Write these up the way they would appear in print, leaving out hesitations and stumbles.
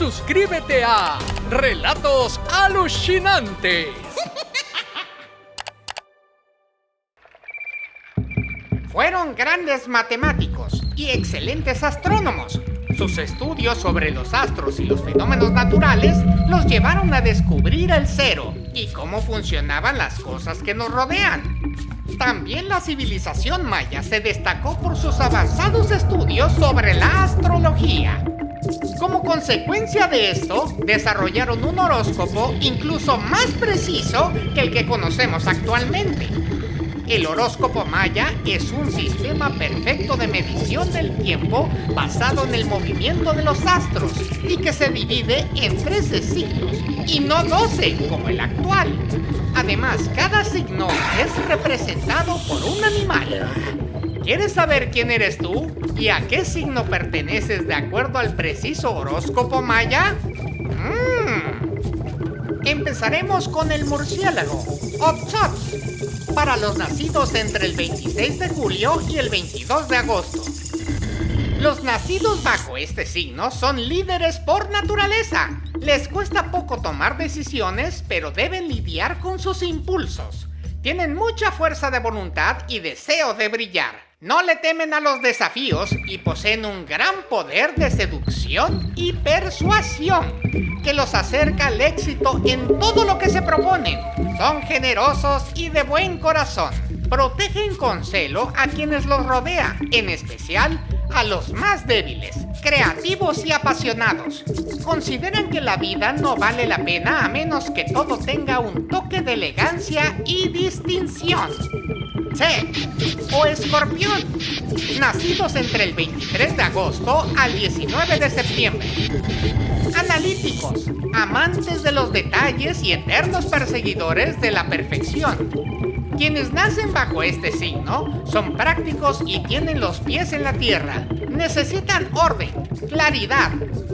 suscríbete a Relatos Alucinantes. Fueron grandes matemáticos y excelentes astrónomos. Sus estudios sobre los astros y los fenómenos naturales los llevaron a descubrir el cero y cómo funcionaban las cosas que nos rodean. También la civilización maya se destacó por sus avanzados estudios sobre la astrología. Como consecuencia de esto, desarrollaron un horóscopo incluso más preciso que el que conocemos actualmente. El horóscopo maya es un sistema perfecto de medición del tiempo basado en el movimiento de los astros y que se divide en 13 signos y no 12 como el actual. Además, cada signo es representado por un animal. ¿Quieres saber quién eres tú y a qué signo perteneces de acuerdo al preciso horóscopo maya? Empezaremos con el murciélago, Otsotz, para los nacidos entre el 26 de julio y el 22 de agosto. Los nacidos bajo este signo son líderes por naturaleza. Les cuesta poco tomar decisiones, pero deben lidiar con sus impulsos. Tienen mucha fuerza de voluntad y deseo de brillar. No le temen a los desafíos y poseen un gran poder de seducción y persuasión que los acerca al éxito en todo lo que se proponen. Son generosos y de buen corazón. Protegen con celo a quienes los rodea, en especial a los más débiles, creativos y apasionados. Consideran que la vida no vale la pena a menos que todo tenga un toque de elegancia y distinción. O Escorpión, nacidos entre el 23 de agosto al 19 de septiembre. Analíticos, amantes de los detalles y eternos perseguidores de la perfección. Quienes nacen bajo este signo son prácticos y tienen los pies en la tierra. Necesitan orden, claridad,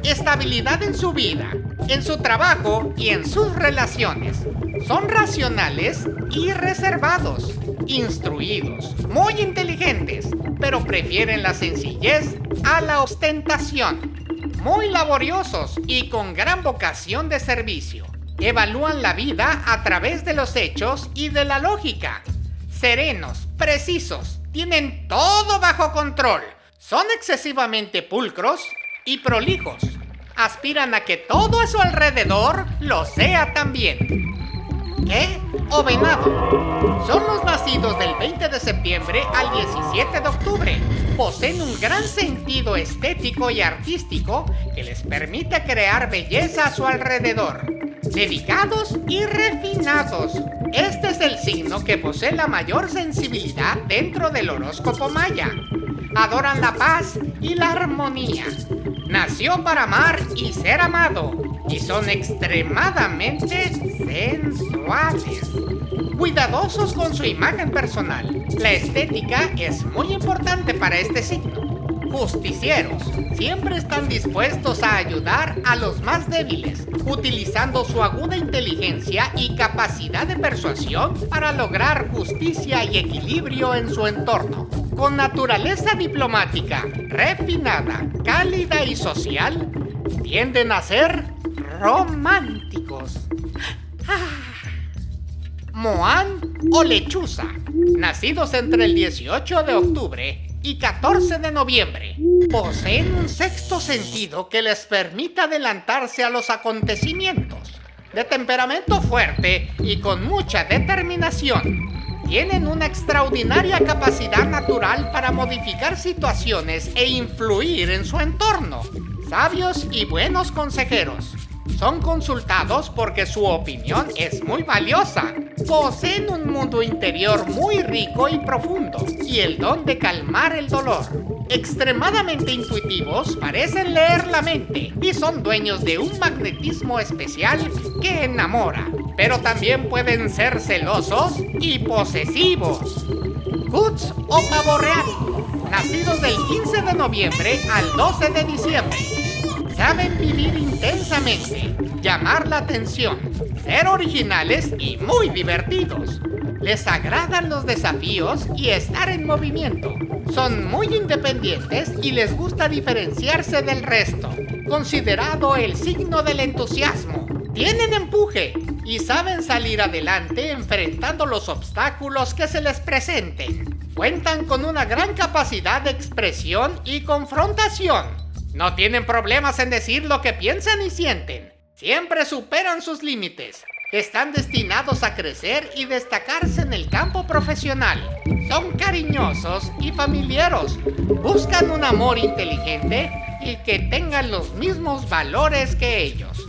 estabilidad en su vida, en su trabajo y en sus relaciones. Son racionales y reservados, instruidos, muy inteligentes, pero prefieren la sencillez a la ostentación. Muy laboriosos y con gran vocación de servicio. Evalúan la vida a través de los hechos y de la lógica. Serenos, precisos, tienen todo bajo control. Son excesivamente pulcros y prolijos. Aspiran a que todo a su alrededor lo sea también. O venado. Son los nacidos del 20 de septiembre al 17 de octubre. Poseen un gran sentido estético y artístico que les permite crear belleza a su alrededor. Dedicados y refinados. Este es el signo que posee la mayor sensibilidad dentro del horóscopo maya. Adoran la paz y la armonía. Nació para amar y ser amado. Y son extremadamente sensuales. Cuidadosos con su imagen personal. La estética es muy importante para este signo. Justicieros, siempre están dispuestos a ayudar a los más débiles, utilizando su aguda inteligencia y capacidad de persuasión para lograr justicia y equilibrio en su entorno. Con naturaleza diplomática, refinada, cálida y social, tienden a ser románticos. Moán o lechuza, nacidos entre el 18 de octubre y 14 de noviembre, poseen un sexto sentido que les permite adelantarse a los acontecimientos. De temperamento fuerte y con mucha determinación, tienen una extraordinaria capacidad natural para modificar situaciones e influir en su entorno. Sabios y buenos consejeros. Son consultados porque su opinión es muy valiosa. Poseen un mundo interior muy rico y profundo y el don de calmar el dolor. Extremadamente intuitivos, parecen leer la mente y son dueños de un magnetismo especial que enamora. Pero también pueden ser celosos y posesivos. Cuts o pavo real, nacidos del 15 de noviembre al 12 de diciembre. Saben vivir intensamente, llamar la atención, ser originales y muy divertidos. Les agradan los desafíos y estar en movimiento. Son muy independientes y les gusta diferenciarse del resto. considerado el signo del entusiasmo. Tienen empuje y saben salir adelante enfrentando los obstáculos que se les presenten. Cuentan con una gran capacidad de expresión y confrontación. No tienen problemas en decir lo que piensan y sienten. Siempre superan sus límites. Están destinados a crecer y destacarse en el campo profesional. Son cariñosos y familiares. Buscan un amor inteligente y que tengan los mismos valores que ellos.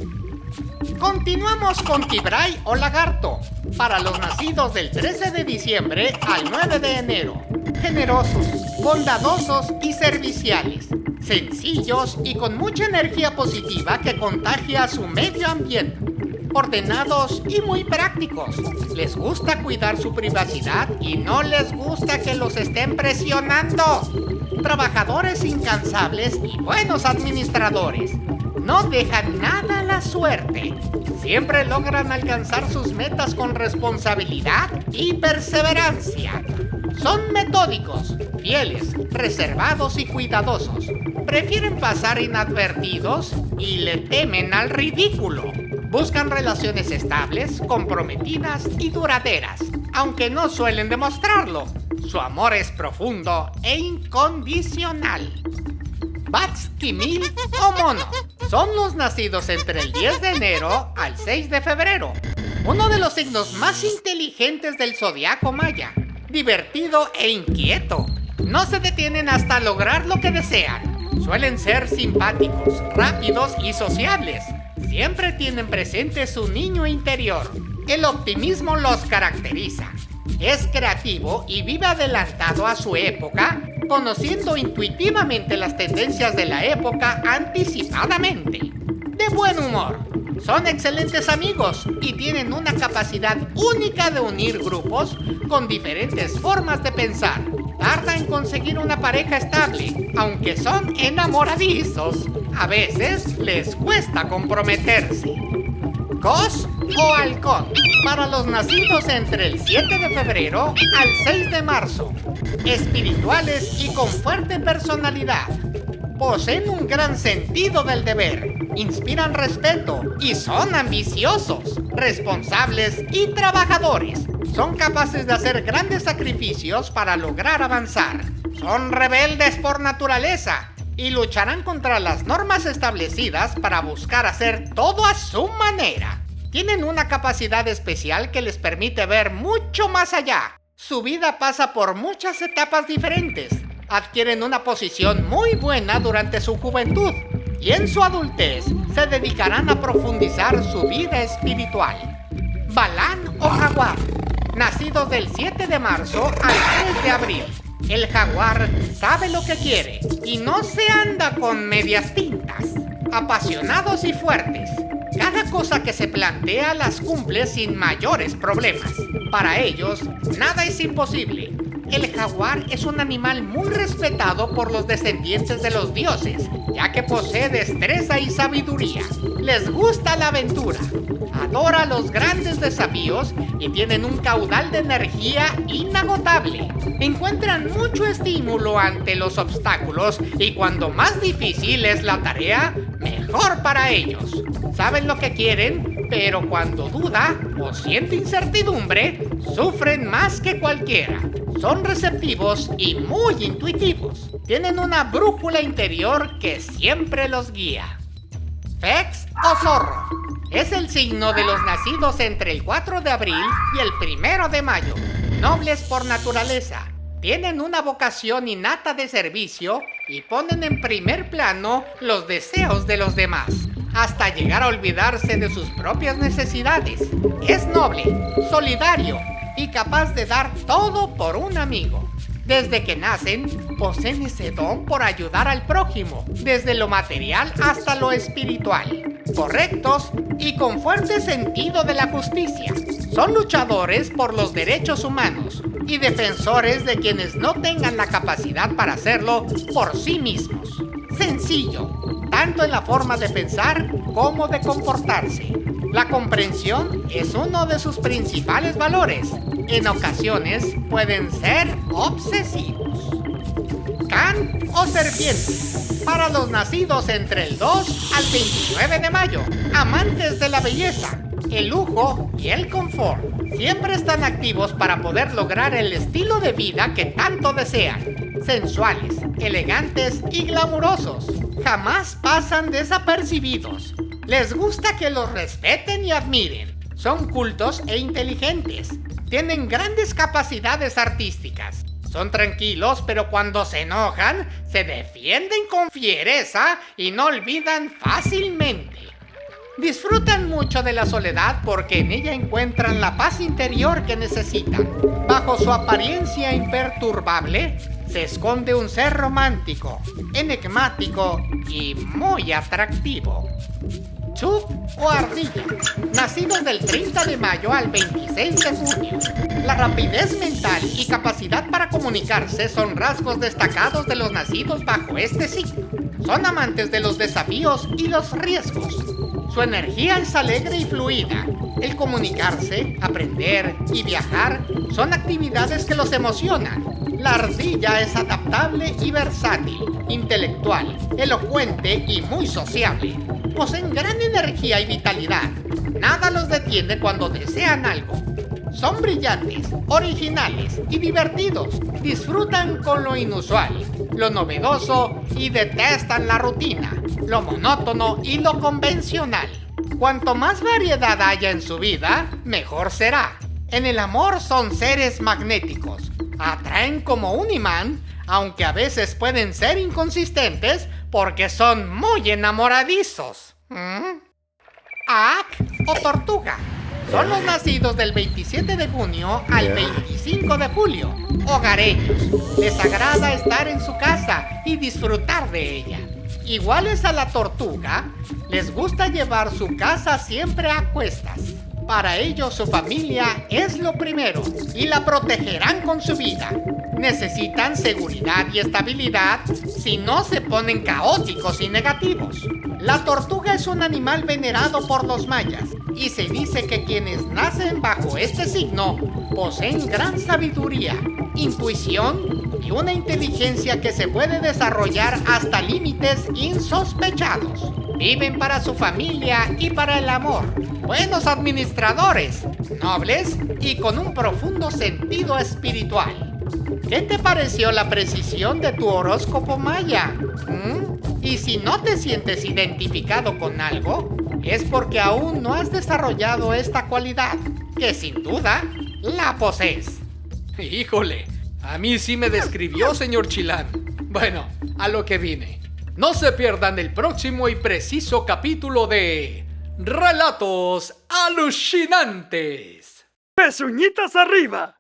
Continuamos con Quibray o Lagarto, para los nacidos del 13 de diciembre al 9 de enero. Generosos, bondadosos y serviciales. Sencillos y con mucha energía positiva que contagia a su medio ambiente. Ordenados y muy prácticos. Les gusta cuidar su privacidad y no les gusta que los estén presionando. Trabajadores incansables y buenos administradores. No dejan nada a la suerte. Siempre logran alcanzar sus metas con responsabilidad y perseverancia. Son metódicos, fieles, reservados y cuidadosos. Prefieren pasar inadvertidos y le temen al ridículo. Buscan relaciones estables, comprometidas y duraderas, aunque no suelen demostrarlo. Su amor es profundo e incondicional. Bats, Quimil o Mono son los nacidos entre el 10 de enero al 6 de febrero. Uno de los signos más inteligentes del zodiaco maya. Divertido e inquieto. No se detienen hasta lograr lo que desean. Suelen ser simpáticos, rápidos y sociables. Siempre tienen presente su niño interior. El optimismo los caracteriza. Es creativo y vive adelantado a su época, conociendo intuitivamente las tendencias de la época anticipadamente. De buen humor. Son excelentes amigos y tienen una capacidad única de unir grupos con diferentes formas de pensar. Tarda en conseguir una pareja estable, aunque son enamoradizos. A veces les cuesta comprometerse. Cos o halcón, para los nacidos entre el 7 de febrero al 6 de marzo. Espirituales y con fuerte personalidad. Poseen un gran sentido del deber, inspiran respeto y son ambiciosos, responsables y trabajadores. Son capaces de hacer grandes sacrificios para lograr avanzar. Son rebeldes por naturaleza y lucharán contra las normas establecidas para buscar hacer todo a su manera. Tienen una capacidad especial que les permite ver mucho más allá. Su vida pasa por muchas etapas diferentes. Adquieren una posición muy buena durante su juventud y en su adultez se dedicarán a profundizar su vida espiritual. Balán o jaguar, nacidos del 7 de marzo al 3 de abril. El jaguar sabe lo que quiere y no se anda con medias tintas. Apasionados y fuertes. Cada cosa que se plantea las cumple sin mayores problemas. Para ellos, nada es imposible. El jaguar es un animal muy respetado por los descendientes de los dioses, ya que posee destreza y sabiduría. Les gusta la aventura, adora los grandes desafíos y tienen un caudal de energía inagotable. Encuentran mucho estímulo ante los obstáculos y cuando más difícil es la tarea, mejor para ellos. Saben lo que quieren, pero cuando duda o siente incertidumbre, sufren más que cualquiera. Son receptivos y muy intuitivos. Tienen una brújula interior que siempre los guía. Fex o zorro. Es el signo de los nacidos entre el 4 de abril y el 1 de mayo. Nobles por naturaleza. Tienen una vocación innata de servicio y ponen en primer plano los deseos de los demás, hasta llegar a olvidarse de sus propias necesidades. Es noble, solidario y capaz de dar todo por un amigo. Desde que nacen, poseen ese don por ayudar al prójimo, desde lo material hasta lo espiritual. Correctos y con fuerte sentido de la justicia. Son luchadores por los derechos humanos y defensores de quienes no tengan la capacidad para hacerlo por sí mismos. Sencillo, tanto en la forma de pensar como de comportarse. La comprensión es uno de sus principales valores. En ocasiones pueden ser obsesivos. volcán o serpiente. Para los nacidos entre el 2 al 29 de mayo, amantes de la belleza, el lujo y el confort, siempre están activos para poder lograr el estilo de vida que tanto desean. Sensuales, elegantes y glamurosos, jamás pasan desapercibidos. Les gusta que los respeten y admiren. Son cultos e inteligentes. Tienen grandes capacidades artísticas. Son tranquilos, pero cuando se enojan, se defienden con fiereza y no olvidan fácilmente. Disfrutan mucho de la soledad porque en ella encuentran la paz interior que necesitan. Bajo su apariencia imperturbable, se esconde un ser romántico, enigmático y muy atractivo. Chuf o ardilla, nacidos del 30 de mayo al 26 de junio. La rapidez mental y capacidad para comunicarse son rasgos destacados de los nacidos bajo este signo. Son amantes de los desafíos y los riesgos. Su energía es alegre y fluida. El comunicarse, aprender y viajar son actividades que los emocionan. La ardilla es adaptable y versátil, intelectual, elocuente y muy sociable. Poseen gran energía y vitalidad. Nada los detiene cuando desean algo. Son brillantes, originales y divertidos. Disfrutan con lo inusual, lo novedoso y detestan la rutina, lo monótono y lo convencional. Cuanto más variedad haya en su vida, mejor será. En el amor son seres magnéticos. Atraen como un imán, aunque a veces pueden ser inconsistentes porque son muy enamoradizos. Aak o tortuga. Son los nacidos del 27 de junio al 25 de julio. Hogareños. Les agrada estar en su casa y disfrutar de ella. Iguales a la tortuga, les gusta llevar su casa siempre a cuestas. Para ellos su familia es lo primero y la protegerán con su vida. Necesitan seguridad y estabilidad, si no se ponen caóticos y negativos. La tortuga es un animal venerado por los mayas y se dice que quienes nacen bajo este signo poseen gran sabiduría, intuición y una inteligencia que se puede desarrollar hasta límites insospechados. Viven para su familia y para el amor. Buenos administradores, nobles y con un profundo sentido espiritual. ¿Qué te pareció la precisión de tu horóscopo maya? Y si no te sientes identificado con algo, es porque aún no has desarrollado esta cualidad, que sin duda la posees. Híjole, a mí sí me describió, señor Chilán. Bueno, a lo que vine. No se pierdan el próximo y preciso capítulo de Relatos Alucinantes. ¡Pezuñitas arriba!